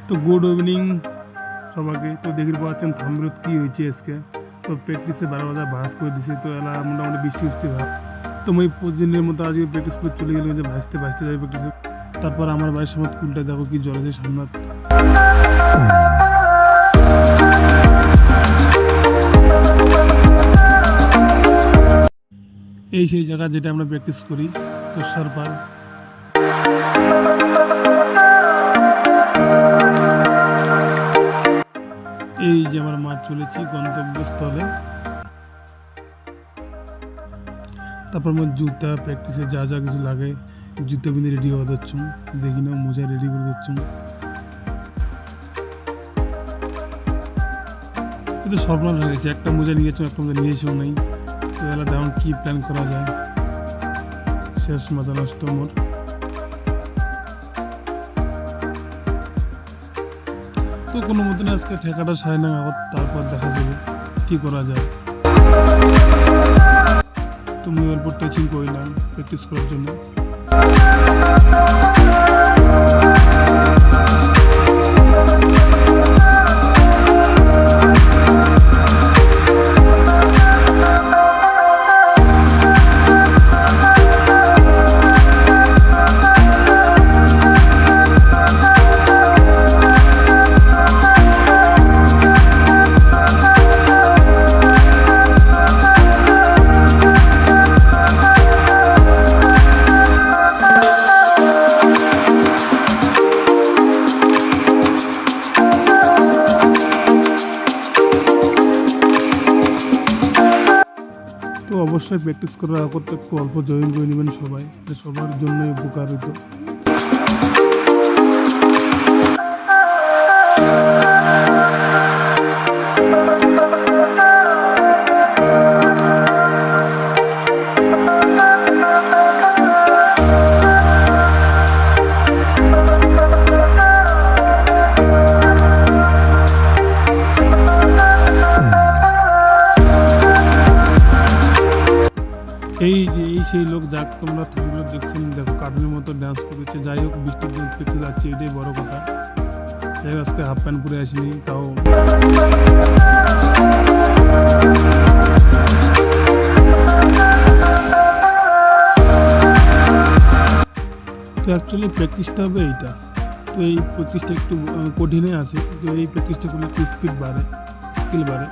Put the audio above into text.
তো good evening সবাইকে। তো দেখতে পাচ্ছেন থাম্বনেল কি হয়েছে আজকে। তো প্র্যাকটিসে 12 বাজার ভাস করে দিছে, তো এলা মোটামুটি বৃষ্টি বৃষ্টি ভাব। তো আমি প্রতিদিনের মতো আজকে প্র্যাকটিস করে চলে গেলাম যে ভাসতে ভাসতে যাই প্র্যাকটিসে। তারপর আমার বাড়ির সময় স্কুলটা দেখো কি জল আছে সামনে। এই সেই জায়গা যেটা আমরা প্র্যাকটিস করি তোষার পার। এই যে আমার মাঠ চলেছি গন্তব্যস্থলে। তারপর আমার জুতা প্র্যাকটিসে যা যা কিছু লাগে জুতো পিঁধে রেডি হওয়া যাচ্ছুম, দেখি না মোজা রেডি করে যাচ্ছুম। কিন্তু সর্বনাশ হয়ে গেছে, একটা মোজা নিয়ে যাচ্ছ একটা মোজা নিয়ে এসেও নাই। তো এলা তেমন কী প্ল্যান করা যায়, শেষ মাথা নষ্ট মোর। তো কোনো মতন আজকে ঠেকাটা সায় না, তারপর দেখা যাবে কী করা যায়। তো মোবাইল পর টেচিং করলাম প্র্যাকটিস করার জন্য। তো অবশ্যই প্র্যাকটিস করার করতে একটু অল্প জয়েন করে নেবেন সবাই, সবার জন্য উপকার হতো। এই যে এই সেই লোক যাক তোমরা থাকলে দেখছেন, দেখো কার্টুনের মতো ডান্স করেছে। যাই হোক বৃষ্টির দিন পেতে যাচ্ছে, এটাই বড় কথা। যাই হোক আজকে হাফ প্যান্ট পরে আসিনি, তাও তো অ্যাকচুয়ালি প্র্যাকটিসটা হবে এইটা। তো এই প্র্যাকটিসটা একটু কঠিনই আছে, তো এই প্র্যাকটিসটা করলে একটু স্পিড বাড়ে, স্কিল বাড়ে।